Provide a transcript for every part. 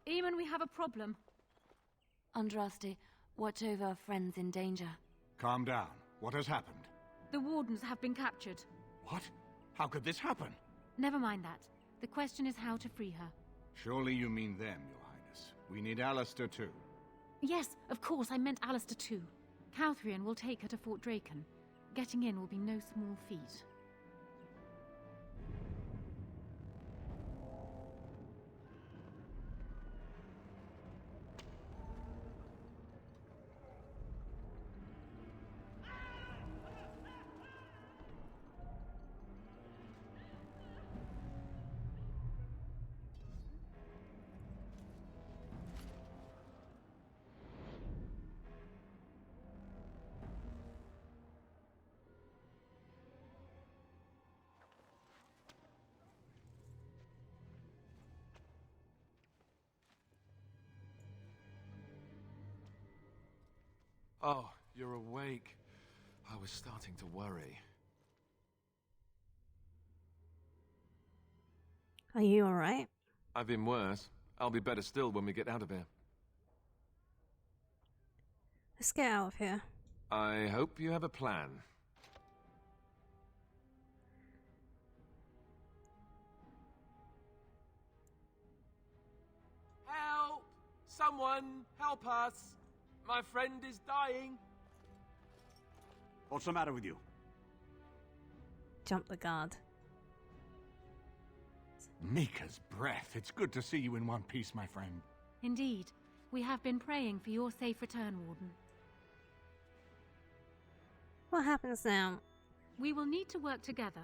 Eamon, we have a problem. Andraste, watch over our friends in danger. Calm down. What has happened? The Wardens have been captured. What? How could this happen? Never mind that. The question is how to free her. Surely you mean them, Your Highness. We need Alistair too. Yes, of course, I meant Alistair too. Calthrian will take her to Fort Draken. Getting in will be no small feat. Oh, you're awake. I was starting to worry. Are you alright? I've been worse. I'll be better still when we get out of here. Let's get out of here. I hope you have a plan. Help! Someone, help us! My friend is dying. What's the matter with you? Jump the guard. Mika's breath. It's good to see you in one piece, my friend. Indeed. We have been praying for your safe return, Warden. What happens now? We will need to work together,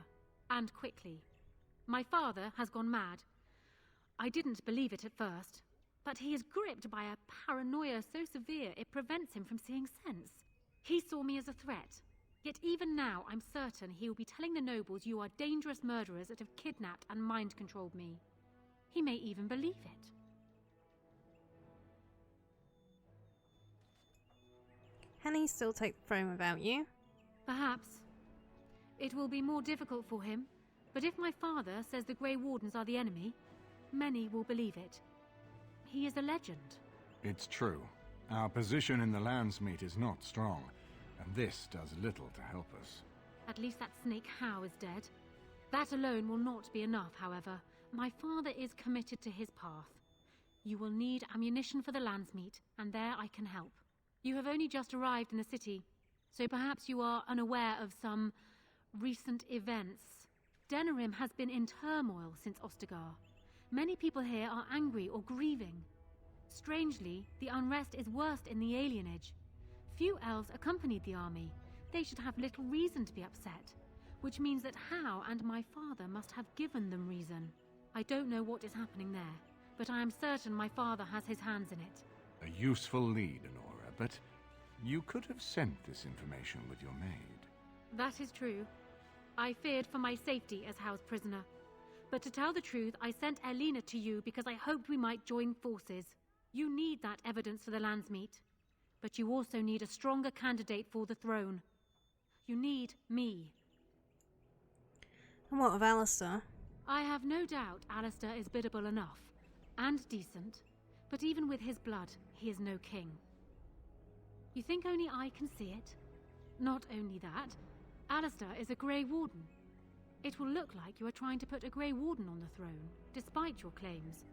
and quickly. My father has gone mad. I didn't believe it at first, but he is gripped by a paranoia so severe it prevents him from seeing sense. He saw me as a threat, yet even now I'm certain he will be telling the nobles you are dangerous murderers that have kidnapped and mind-controlled me. He may even believe it. Can he still take the throne without you? Perhaps. It will be more difficult for him, but if my father says the Grey Wardens are the enemy, many will believe it. He is a legend. It's true. Our position in the Landsmeet is not strong, and this does little to help us. At least that snake Howe is dead. That alone will not be enough, however. My father is committed to his path. You will need ammunition for the Landsmeet, and there I can help. You have only just arrived in the city, so perhaps you are unaware of some recent events. Denerim has been in turmoil since Ostagar. Many people here are angry or grieving. Strangely, the unrest is worst in the Alienage. Few elves accompanied the army. They should have little reason to be upset, which means that Howe and my father must have given them reason. I don't know what is happening there, but I am certain my father has his hands in it. A useful lead, Honora, but you could have sent this information with your maid. That is true. I feared for my safety as Howe's prisoner. But to tell the truth, I sent Elena to you because I hoped we might join forces. You need that evidence for the Landsmeet. But you also need a stronger candidate for the throne. You need me. And what of Alistair? I have no doubt Alistair is biddable enough. And decent. But even with his blood, he is no king. You think only I can see it? Not only that, Alistair is a Grey Warden. It will look like you are trying to put a Grey Warden on the throne, despite your claims.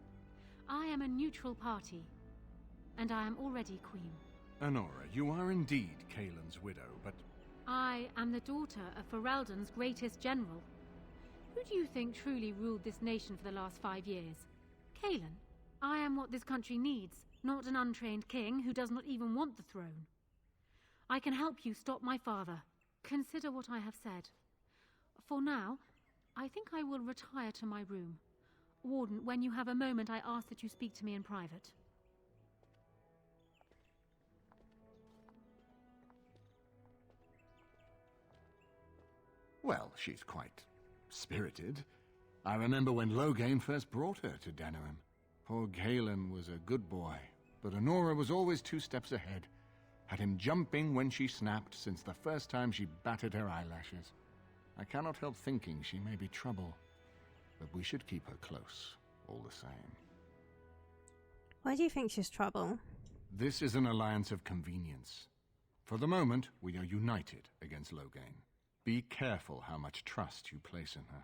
I am a neutral party, and I am already queen. Honora, you are indeed Kaelin's widow, but... I am the daughter of Ferelden's greatest general. Who do you think truly ruled this nation for the last 5 years? Kaelin? I am what this country needs, not an untrained king who does not even want the throne. I can help you stop my father. Consider what I have said. For now, I think I will retire to my room. Warden, when you have a moment, I ask that you speak to me in private. Well, she's quite spirited. I remember when Loghain first brought her to Denerim. Poor Galen was a good boy, but Honora was always 2 steps ahead. Had him jumping when she snapped since the first time she batted her eyelashes. I cannot help thinking she may be trouble, but we should keep her close, all the same. Why do you think she's trouble? This is an alliance of convenience. For the moment, we are united against Loghain. Be careful how much trust you place in her.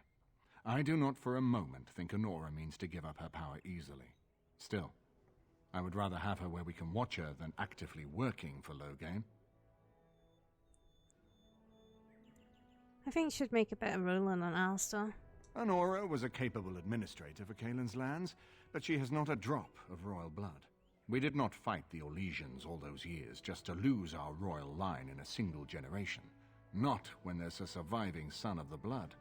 I do not for a moment think Honora means to give up her power easily. Still, I would rather have her where we can watch her than actively working for Loghain. I think you should make a better ruler than Alistair. Honora was a capable administrator for Caelan's lands, but she has not a drop of royal blood. We did not fight the Orlesians all those years just to lose our royal line in a single generation. Not when there's a surviving son of the blood.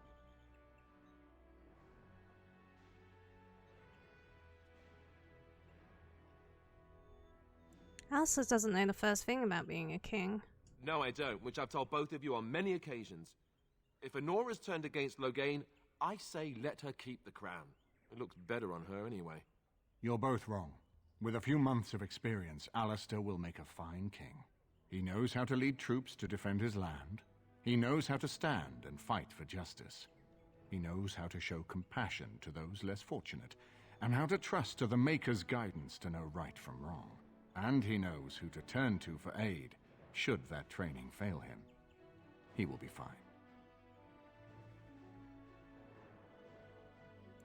Alistair doesn't know the first thing about being a king. No, I don't, which I've told both of you on many occasions. If Honora's turned against Loghain, I say let her keep the crown. It looks better on her anyway. You're both wrong. With a few months of experience, Alistair will make a fine king. He knows how to lead troops to defend his land. He knows how to stand and fight for justice. He knows how to show compassion to those less fortunate, and how to trust to the Maker's guidance to know right from wrong. And he knows who to turn to for aid, should that training fail him. He will be fine.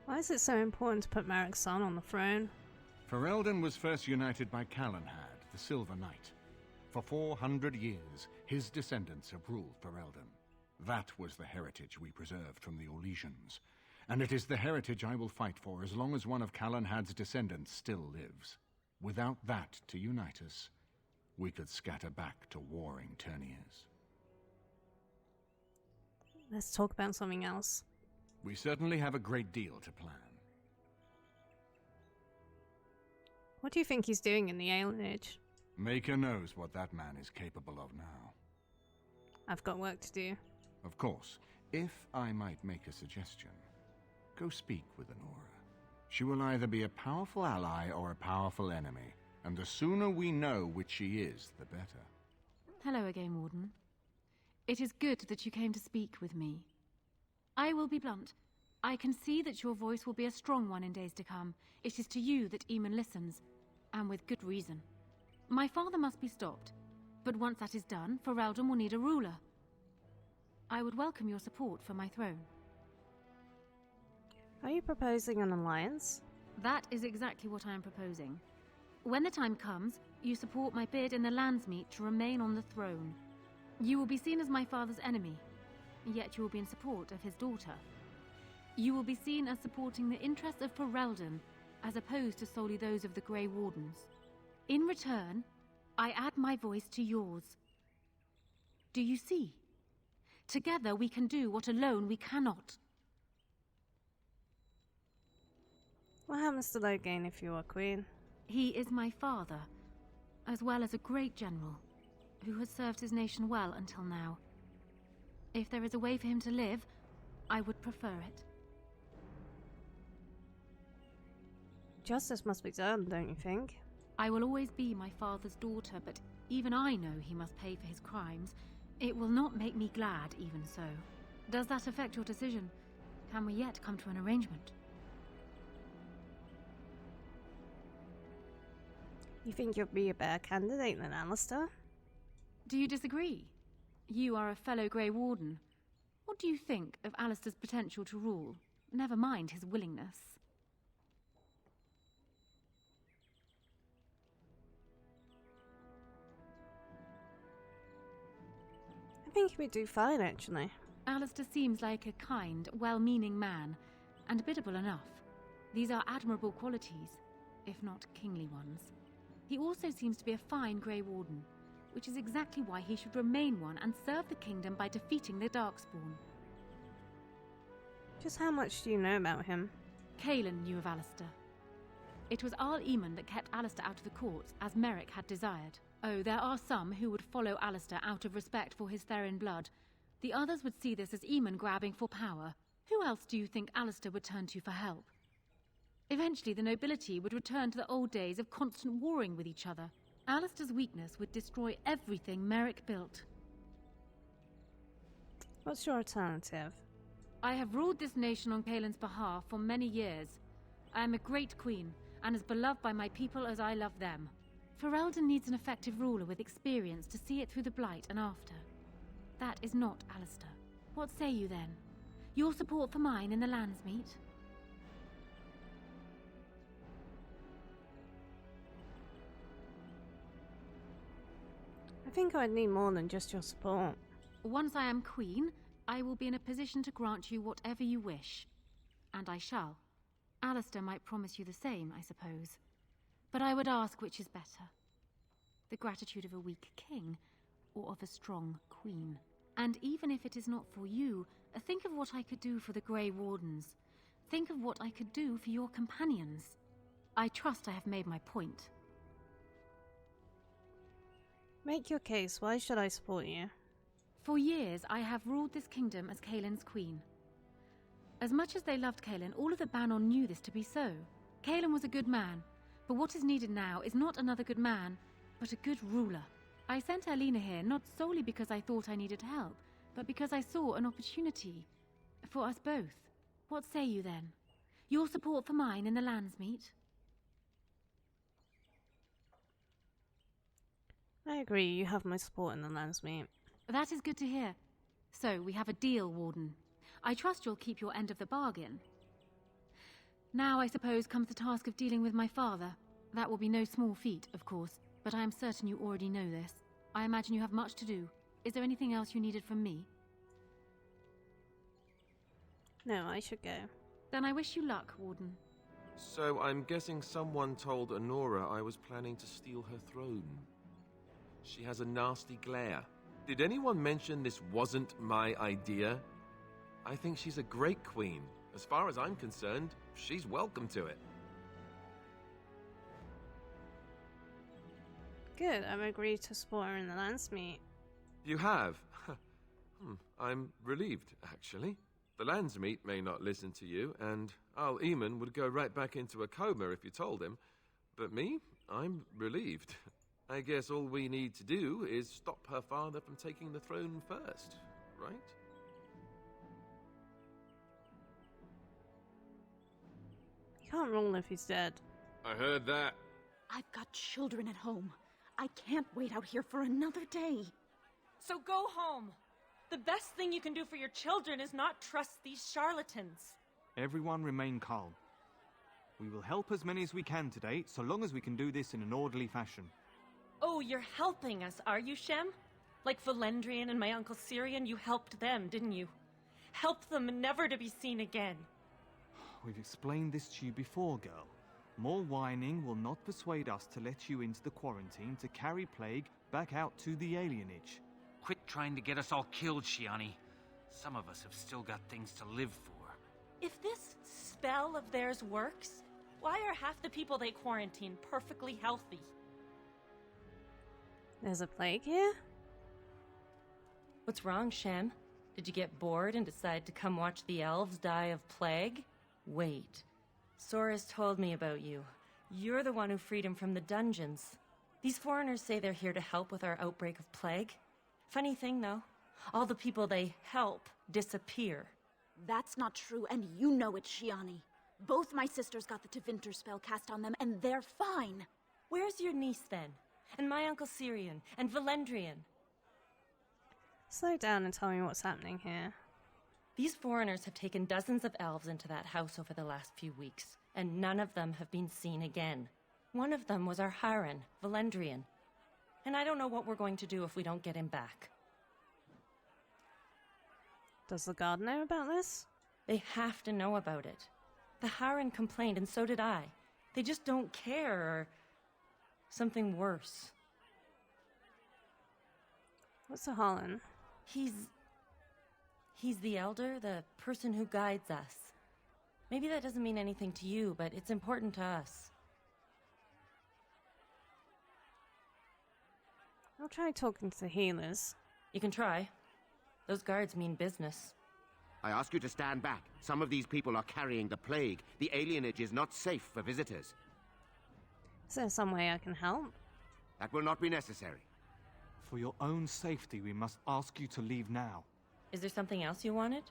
Why is it so important to put Merrick's son on the throne? Ferelden was first united by Calenhad, the Silver Knight. For 400 years, his descendants have ruled Ferelden. That was the heritage we preserved from the Orlesians. And it is the heritage I will fight for as long as one of Calenhad's descendants still lives. Without that to unite us, we could scatter back to warring Terniers. Let's talk about something else. We certainly have a great deal to plan. What do you think he's doing in the Alienage? Maker knows what that man is capable of now. I've got work to do. Of course, if I might make a suggestion, go speak with Honora. She will either be a powerful ally or a powerful enemy, and the sooner we know which she is, the better. Hello again, Warden. It is good that you came to speak with me. I will be blunt. I can see that your voice will be a strong one in days to come. It is to you that Eamon listens, and with good reason. My father must be stopped, but once that is done, Ferelden will need a ruler. I would welcome your support for my throne. Are you proposing an alliance? That is exactly what I am proposing. When the time comes, you support my bid in the Landsmeet to remain on the throne. You will be seen as my father's enemy, yet you will be in support of his daughter. You will be seen as supporting the interests of Ferelden, as opposed to solely those of the Grey Wardens. In return, I add my voice to yours. Do you see? Together we can do what alone we cannot. What happens to Loghain if you are queen? He is my father, as well as a great general, who has served his nation well until now. If there is a way for him to live, I would prefer it. Justice must be done, don't you think? I will always be my father's daughter, but even I know he must pay for his crimes. It will not make me glad, even so. Does that affect your decision? Can we yet come to an arrangement? You think you'll be a better candidate than Alistair? Do you disagree? You are a fellow Grey Warden. What do you think of Alistair's potential to rule? Never mind his willingness. I think we do fine, actually. Alistair seems like a kind, well-meaning man, and biddable enough. These are admirable qualities, if not kingly ones. He also seems to be a fine Grey Warden, which is exactly why he should remain one and serve the kingdom by defeating the Darkspawn. Just how much do you know about him? Caelan knew of Alistair. It was Arl Eamon that kept Alistair out of the courts, as Merrick had desired. Oh, there are some who would follow Alistair out of respect for his Therin blood. The others would see this as Eamon grabbing for power. Who else do you think Alistair would turn to for help? Eventually, the nobility would return to the old days of constant warring with each other. Alistair's weakness would destroy everything Merrick built. What's your alternative? I have ruled this nation on Caelan's behalf for many years. I am a great queen, and as beloved by my people as I love them. Ferelden needs an effective ruler with experience to see it through the Blight and after. That is not Alistair. What say you then? Your support for mine in the Landsmeet? I think I'd need more than just your support. Once I am queen, I will be in a position to grant you whatever you wish. And I shall. Alistair might promise you the same, I suppose. But I would ask which is better. The gratitude of a weak king, or of a strong queen. And even if it is not for you, think of what I could do for the Grey Wardens. Think of what I could do for your companions. I trust I have made my point. Make your case. Why should I support you? For years, I have ruled this kingdom as Caelin's queen. As much as they loved Caelin, all of the Banon knew this to be so. Caelin was a good man, but what is needed now is not another good man, but a good ruler. I sent Alina here not solely because I thought I needed help, but because I saw an opportunity for us both. What say you then? Your support for mine in the Landsmeet? I agree, you have my support in the Landsmeet. That is good to hear. So, we have a deal, Warden. I trust you'll keep your end of the bargain. Now, I suppose, comes the task of dealing with my father. That will be no small feat, of course, but I am certain you already know this. I imagine you have much to do. Is there anything else you needed from me? No, I should go. Then I wish you luck, Warden. So I'm guessing someone told Honora I was planning to steal her throne. She has a nasty glare. Did anyone mention this wasn't my idea? I think she's a great queen. As far as I'm concerned, she's welcome to it. Good, I've agreed to support her in the Landsmeet. You have? I'm relieved, actually. The Landsmeet may not listen to you, and Al Eamon would go right back into a coma if you told him. But me? I'm relieved. I guess all we need to do is stop her father from taking the throne first, right? You can't rule if he's dead. I heard that. I've got children at home. I can't wait out here for another day. So go home. The best thing you can do for your children is not trust these charlatans. Everyone remain calm. We will help as many as we can today, so long as we can do this in an orderly fashion. Oh, you're helping us, are you, Shem? Like Valendrian and my Uncle Syrian, you helped them, didn't you? Help them never to be seen again. We've explained this to you before, girl. More whining will not persuade us to let you into the quarantine to carry plague back out to the alienage. Quit trying to get us all killed, Shiani. Some of us have still got things to live for. If this spell of theirs works, why are half the people they quarantine perfectly healthy? There's a plague here? What's wrong, Shem? Did you get bored and decide to come watch the elves die of plague? Wait. Sora's told me about you. You're the one who freed him from the dungeons. These foreigners say they're here to help with our outbreak of plague. Funny thing, though. All the people they help disappear. That's not true, and you know it, Shiani. Both my sisters got the Tevinter spell cast on them, and they're fine. Where's your niece, then? And my Uncle Syrian? And Valendrian? Slow down and tell me what's happening here. These foreigners have taken dozens of elves into that house over the last few weeks, and none of them have been seen again. One of them was our Haran, Valendrian. And I don't know what we're going to do if we don't get him back. Does the guard know about this? They have to know about it. The Haran complained, and so did I. They just don't care, or something worse. What's a Holland? He's the elder, the person who guides us. Maybe that doesn't mean anything to you, but it's important to us. I'll try talking to the healers. You can try. Those guards mean business. I ask you to stand back. Some of these people are carrying the plague. The alienage is not safe for visitors. Is there some way I can help? That will not be necessary. For your own safety, we must ask you to leave now. Is there something else you wanted?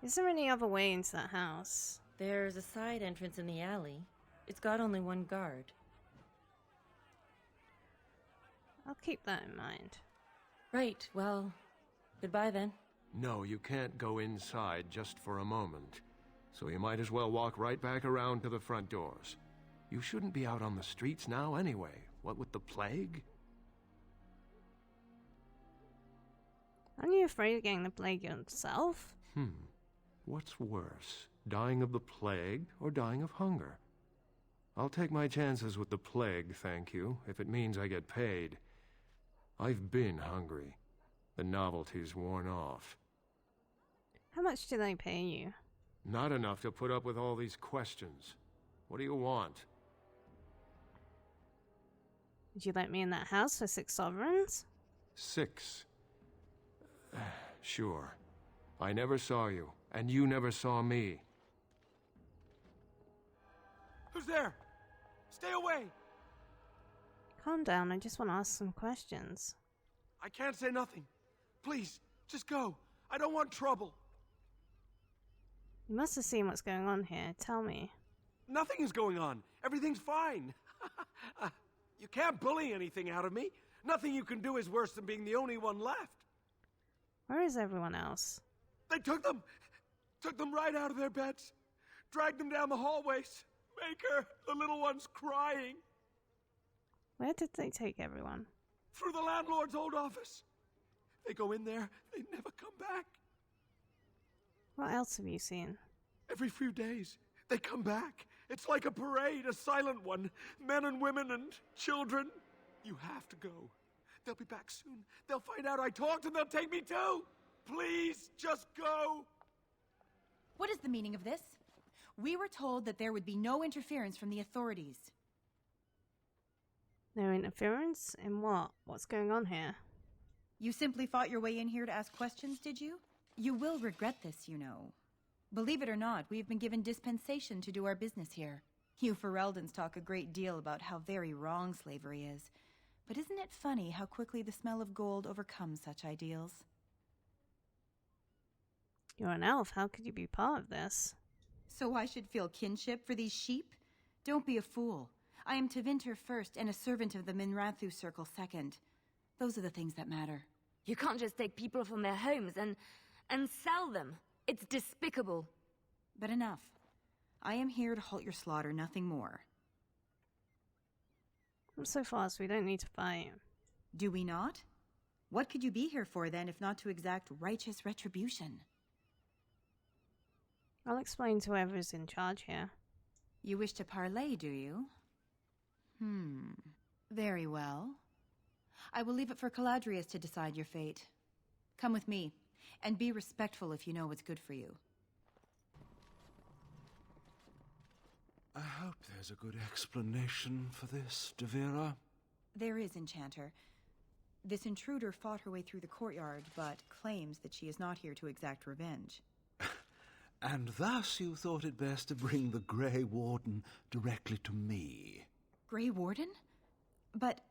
Is there any other way into that house? There's a side entrance in the alley. It's got only one guard. I'll keep that in mind. Right, well, goodbye then. No, you can't go inside just for a moment. So you might as well walk right back around to the front doors. You shouldn't be out on the streets now anyway. What with the plague? Aren't you afraid of getting the plague yourself? What's worse, dying of the plague or dying of hunger? I'll take my chances with the plague, thank you, if it means I get paid. I've been hungry. The novelty's worn off. How much do they pay you? Not enough to put up with all these questions. What do you want? Would you let me in that house for 6 sovereigns? 6. Sure. I never saw you, and you never saw me. Who's there? Stay away! Calm down, I just want to ask some questions. I can't say nothing. Please, just go. I don't want trouble. You must have seen what's going on here. Tell me. Nothing is going on. Everything's fine. You can't bully anything out of me. Nothing you can do is worse than being the only one left. Where is everyone else? They took them right out of their beds, dragged them down the hallways. Maker, the little one's crying. Where did they take everyone? Through the landlord's old office. They go in there, they never come back. What else have you seen? Every few days, they come back. It's like a parade, a silent one. Men and women and children. You have to go. They'll be back soon. They'll find out I talked and they'll take me too. Please, just go. What is the meaning of this? We were told that there would be no interference from the authorities. No interference? In what? What's going on here? You simply fought your way in here to ask questions, did you? You will regret this, you know. Believe it or not, we've been given dispensation to do our business here. You Fereldens talk a great deal about how very wrong slavery is. But isn't it funny how quickly the smell of gold overcomes such ideals? You're an elf. How could you be part of this? So I should feel kinship for these sheep? Don't be a fool. I am Tevinter first and a servant of the Minrathu Circle second. Those are the things that matter. You can't just take people from their homes and sell them. It's despicable. But enough. I am here to halt your slaughter, nothing more. I'm so fast, we don't need to fight. Do we not? What could you be here for then, if not to exact righteous retribution? I'll explain to whoever's in charge here. You wish to parley, do you? Very well. I will leave it for Caladrius to decide your fate. Come with me, and be respectful if you know what's good for you. I hope there's a good explanation for this, Devira. There is, Enchanter. This intruder fought her way through the courtyard, but claims that she is not here to exact revenge. And thus you thought it best to bring the Grey Warden directly to me. Grey Warden? But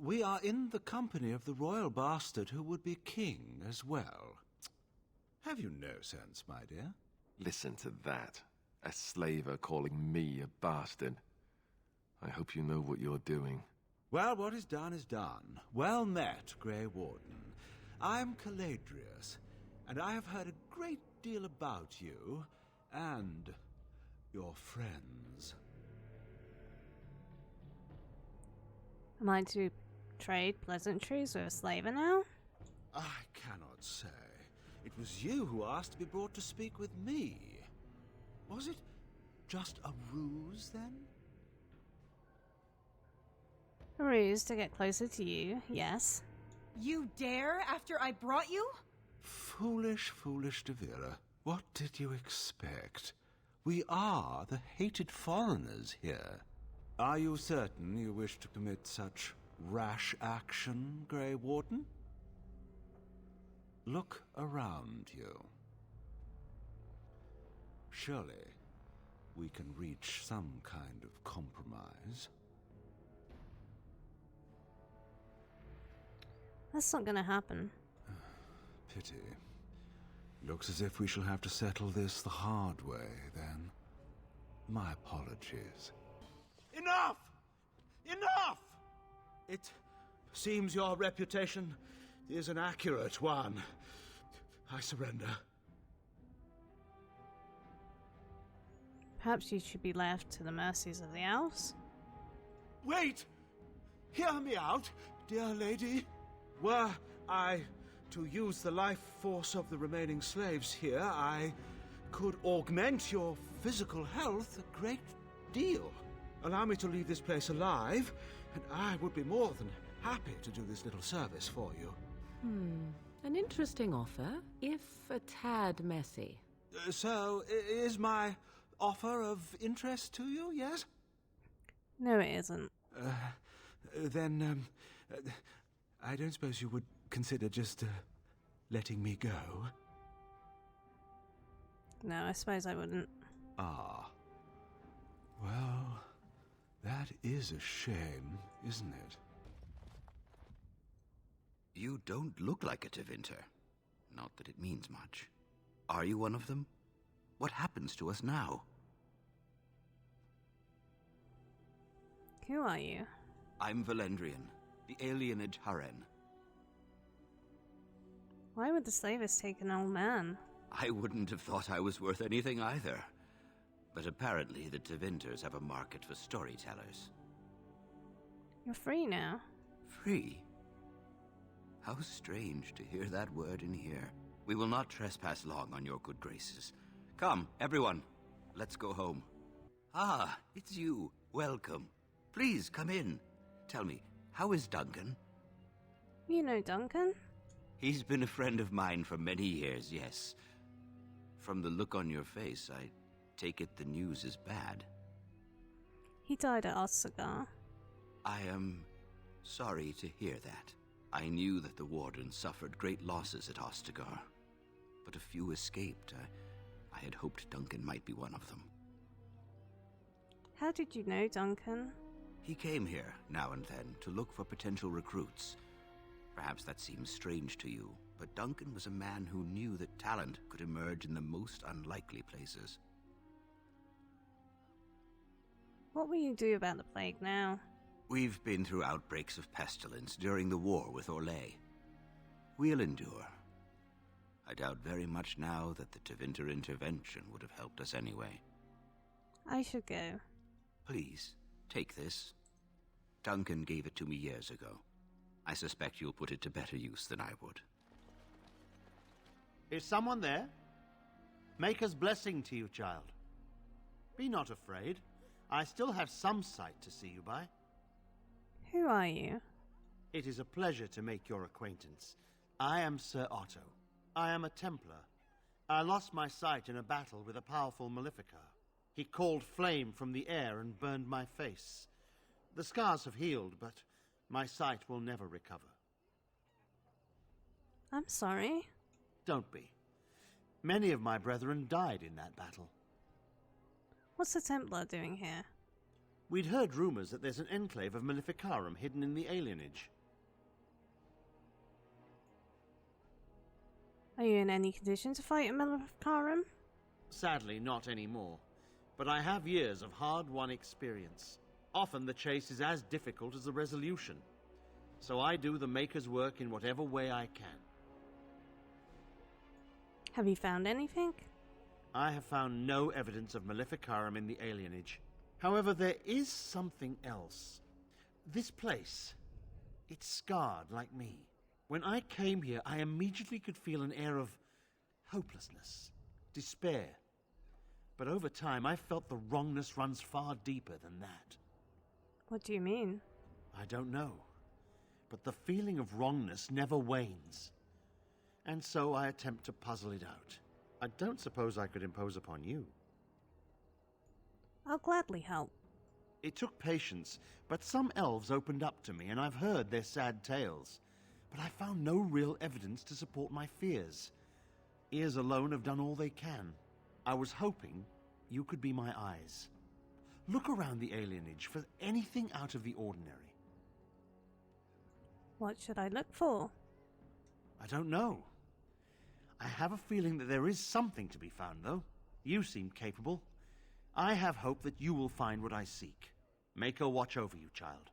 We are in the company of the royal bastard who would be king as well. Have you no sense, my dear? Listen to that. A slaver calling me a bastard. I hope you know what you're doing. Well, what is done. Well met, Grey Warden. I'm Caladrius, and I have heard a great deal about you and your friends. Am I to trade pleasantries with a slaver now? I cannot say. It was you who asked to be brought to speak with me. Was it just a ruse, then? A ruse to get closer to you, yes. You dare after I brought you? Foolish, foolish Devira. What did you expect? We are the hated foreigners here. Are you certain you wish to commit such rash action, Grey Warden? Look around you. Surely we can reach some kind of compromise. That's not gonna happen. Pity. Looks as if we shall have to settle this the hard way, then. My apologies. Enough! Enough! It seems your reputation is an accurate one. I surrender. Perhaps you should be left to the mercies of the elves? Wait! Hear me out, dear lady. Were I to use the life force of the remaining slaves here, I could augment your physical health a great deal. Allow me to leave this place alive, and I would be more than happy to do this little service for you. An interesting offer, if a tad messy. So, is my offer of interest to you, yes? No, it isn't. Then, I don't suppose you would consider just letting me go? No, I suppose I wouldn't. Ah. Well, that is a shame, isn't it? You don't look like a Tevinter. Not that it means much. Are you one of them? What happens to us now? Who are you? I'm Valendrian, the Alienage Haren. Why would the slavers take an old man? I wouldn't have thought I was worth anything either. But apparently the Tevinters have a market for storytellers. You're free now. Free? How strange to hear that word in here. We will not trespass long on your good graces. Come, everyone, let's go home. Ah, it's you. Welcome. Please, come in. Tell me, how is Duncan? You know Duncan? He's been a friend of mine for many years, yes. From the look on your face, I take it the news is bad. He died at Ostagar. I am sorry to hear that. I knew that the Wardens suffered great losses at Ostagar, but a few escaped. I had hoped Duncan might be one of them. How did you know Duncan? He came here, now and then, to look for potential recruits. Perhaps that seems strange to you, but Duncan was a man who knew that talent could emerge in the most unlikely places. What will you do about the plague now? We've been through outbreaks of pestilence during the war with Orlais. We'll endure. I doubt very much now that the Tevinter intervention would have helped us anyway. I should go. Please, take this. Duncan gave it to me years ago. I suspect you'll put it to better use than I would. Is someone there? Maker's blessing to you, child. Be not afraid. I still have some sight to see you by. Who are you? It is a pleasure to make your acquaintance. I am Sir Otto. I am a Templar. I lost my sight in a battle with a powerful Maleficar. He called flame from the air and burned my face. The scars have healed, but my sight will never recover. I'm sorry. Don't be. Many of my brethren died in that battle. What's the Templar doing here? We'd heard rumors that there's an enclave of Maleficarum hidden in the Alienage. Are you in any condition to fight a Maleficarum? Sadly, not anymore. But I have years of hard-won experience. Often the chase is as difficult as the resolution. So I do the Maker's work in whatever way I can. Have you found anything? I have found no evidence of Maleficarum in the Alienage. However, there is something else. This place, it's scarred like me. When I came here, I immediately could feel an air of hopelessness, despair. But over time, I felt the wrongness runs far deeper than that. What do you mean? I don't know. But the feeling of wrongness never wanes. And so I attempt to puzzle it out. I don't suppose I could impose upon you. I'll gladly help. It took patience, but some elves opened up to me, and I've heard their sad tales. But I found no real evidence to support my fears. Ears alone have done all they can. I was hoping you could be my eyes. Look around the Alienage for anything out of the ordinary. What should I look for? I don't know. I have a feeling that there is something to be found, though. You seem capable. I have hope that you will find what I seek. Mako watch over you, child.